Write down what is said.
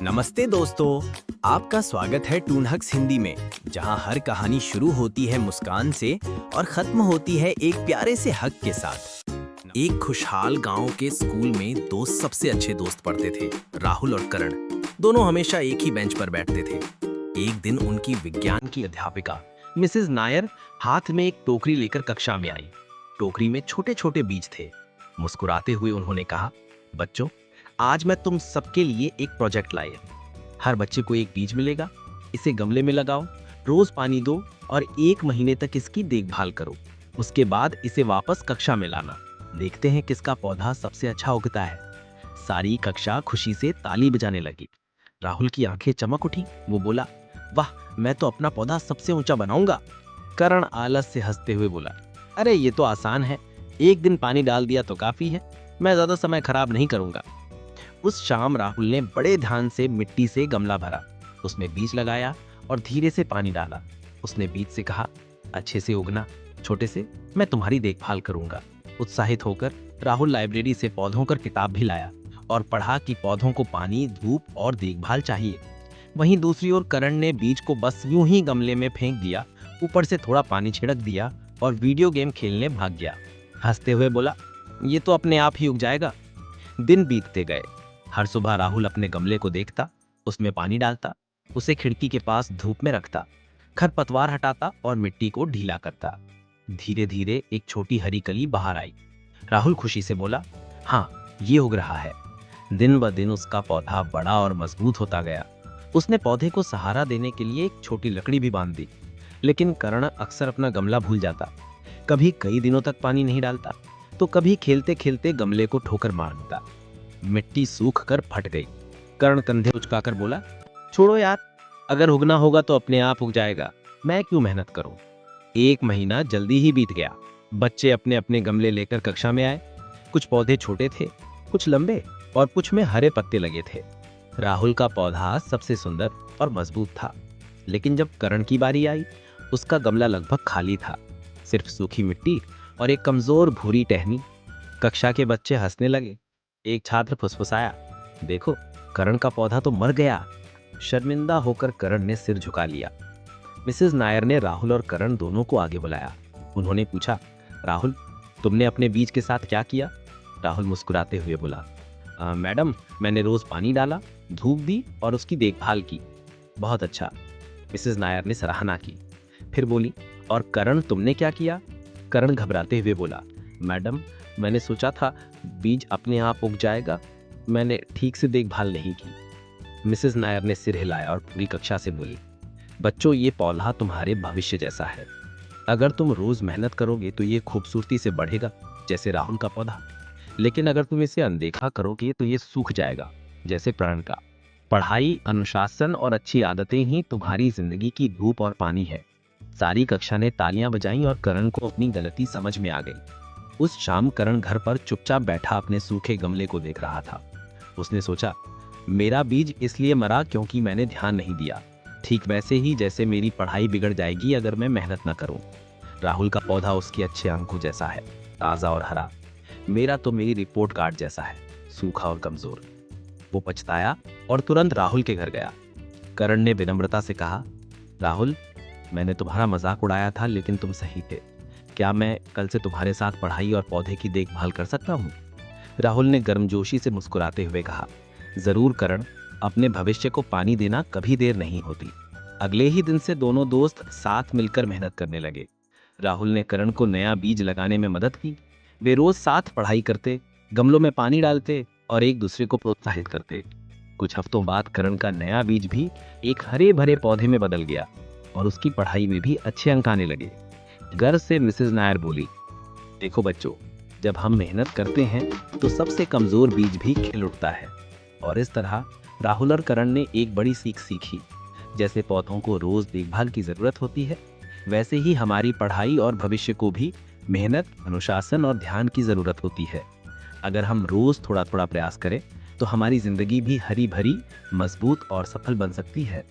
नमस्ते दोस्तों, आपका स्वागत है टून हक्स हिंदी में, जहां हर कहानी शुरू होती है मुस्कान से और खत्म होती है एक प्यारे से हक के साथ। एक खुशहाल गांव के स्कूल में दो सबसे अच्छे दोस्त पढ़ते थे, राहुल और करण। दोनों हमेशा एक ही बेंच पर बैठते थे। एक दिन उनकी विज्ञान की अध्यापिका मिसेस नायर हाथ में एक टोकरी लेकर कक्षा में आई। टोकरी में छोटे छोटे बीज थे। मुस्कुराते हुए उन्होंने कहा, बच्चों, आज मैं तुम सबके लिए एक प्रोजेक्ट लाई हूं। हर बच्चे को एक बीज मिलेगा। इसे गमले में लगाओ, रोज पानी दो और 1 महीने तक इसकी देखभाल करो। उसके बाद इसे वापस कक्षा में लाना। देखते हैं किसका पौधा सबसे अच्छा उगता है। सारी कक्षा खुशी से ताली बजाने लगी। राहुल की आंखें चमक उठी। वो बोला, वाह, मैं तो अपना पौधा सबसे ऊंचा बनाऊंगा। करण आलस से हंसते हुए बोला, अरे ये तो आसान है, एक दिन पानी डाल दिया तो काफी है, मैं ज्यादा समय खराब नहीं करूंगा। उस शाम राहुल ने बड़े ध्यान से मिट्टी से गमला भरा, उसमें बीज लगाया और धीरे से पानी डाला। उसने बीज से कहा, अच्छे से उगना, छोटे से मैं तुम्हारी देखभाल करूंगा। उत्साहित होकर राहुल लाइब्रेरी से पौधों का किताब भी लाया और पढ़ा कि पौधों को पानी, धूप और देखभाल चाहिए। वहीं दूसरी ओर करण ने बीज को बस यूं ही गमले में फेंक दिया, ऊपर से थोड़ा पानी छिड़क दिया और वीडियो गेम खेलने भाग गया। हंसते हुए बोला, ये तो अपने आप ही उग जाएगा। दिन बीतते गए। हर सुबह राहुल अपने गमले को देखता, उसमें पानी डालता, उसे खिड़की के पास धूप में रखता, खरपतवार हटाता और मिट्टी को ढीला करता। धीरे धीरे एक छोटी हरी कली बाहर आई। राहुल खुशी से बोला, हाँ, ये उग रहा है। दिन ब दिन उसका पौधा बड़ा और मजबूत होता गया। उसने पौधे को सहारा देने के लिए एक छोटी लकड़ी भी बांध दी। लेकिन करण अक्सर अपना गमला भूल जाता। कभी कई दिनों तक पानी नहीं डालता, तो कभी खेलते खेलते गमले को ठोकर मार देता। मिट्टी सूख कर फट गई। करण कंधे उचकाकर बोला, छोड़ो यार, अगर उगना होगा तो अपने आप उग जाएगा, मैं क्यों मेहनत करूं। 1 महीना जल्दी ही बीत गया। बच्चे अपने अपने गमले लेकर कक्षा में आए। कुछ पौधे छोटे थे, कुछ लंबे और कुछ में हरे पत्ते लगे थे। राहुल का पौधा सबसे सुंदर और मजबूत था। लेकिन जब करण की बारी आई, उसका गमला लगभग खाली था, सिर्फ सूखी मिट्टी और एक कमजोर भूरी टहनी। कक्षा के बच्चे हंसने लगे। एक छात्र फुसफुसाया, देखो, करण का पौधा तो मर गया। शर्मिंदा होकर करण ने सिर झुका लिया। मिसेस नायर ने राहुल और करण दोनों को आगे बुलाया। उन्होंने पूछा, राहुल, तुमने अपने बीज के साथ क्या किया? राहुल मुस्कुराते हुए बोला, मैडम, मैंने रोज पानी डाला, धूप दी और उसकी देखभाल की। बहुत अच्छा। मिसेस नायर ने सराहना की। फिर बोली, और करण, तुमने क्या किया? करण घबराते हुए बोला, मैडम, मैंने सोचा था बीज अपने आप उग जाएगा, मैंने ठीक से देखभाल नहीं की। मिसेस नायर ने सिर हिलाया और पूरी कक्षा से बोली, बच्चों, ये पौधा तुम्हारे भविष्य जैसा है। अगर तुम रोज मेहनत करोगे तो ये खूबसूरती से बढ़ेगा, जैसे राहुल का पौधा। लेकिन अगर तुम इसे अनदेखा करोगे तो ये सूख जाएगा, जैसे प्रण का। पढ़ाई, अनुशासन और अच्छी आदतें ही तुम्हारी जिंदगी की धूप और पानी है। सारी कक्षा ने तालियां बजाईं और करण को अपनी गलती समझ में आ गई। उस शाम करण घर पर चुपचाप बैठा अपने सूखे गमले को देख रहा था। उसने सोचा, मेरा बीज इसलिए मरा क्योंकि मैंने ध्यान नहीं दिया, ठीक वैसे ही जैसे मेरी पढ़ाई बिगड़ जाएगी अगर मैं मेहनत न करूं। राहुल का पौधा उसके अच्छे अंकों जैसा है, ताजा और हरा। मेरा तो मेरी रिपोर्ट कार्ड जैसा है, सूखा और कमजोर। वो पछताया और तुरंत राहुल के घर गया। करण ने विनम्रता से कहा, राहुल, मैंने तुम्हारा मजाक उड़ाया था, लेकिन तुम सही थे। क्या मैं कल से तुम्हारे साथ पढ़ाई और पौधे की देखभाल कर सकता हूँ? राहुल ने गर्मजोशी से मुस्कुराते हुए कहा, जरूर करण, अपने भविष्य को पानी देना कभी देर नहीं होती। अगले ही दिन से दोनों दोस्त साथ मिलकर मेहनत करने लगे। राहुल ने करण को नया बीज लगाने में मदद की। वे रोज साथ पढ़ाई करते, गमलों में पानी डालते और एक दूसरे को प्रोत्साहित करते। कुछ हफ्तों बाद करण का नया बीज भी एक हरे भरे पौधे में बदल गया और उसकी पढ़ाई में भी अच्छे अंक आने लगे। घर से मिसेस नायर बोली, देखो बच्चों, जब हम मेहनत करते हैं तो सबसे कमजोर बीज भी खिल उठता है। और इस तरह राहुल और करण ने एक बड़ी सीख सीखी। जैसे पौधों को रोज देखभाल की जरूरत होती है, वैसे ही हमारी पढ़ाई और भविष्य को भी मेहनत, अनुशासन और ध्यान की जरूरत होती है। अगर हम रोज थोड़ा थोड़ा प्रयास करें तो हमारी जिंदगी भी हरी भरी, मजबूत और सफल बन सकती है।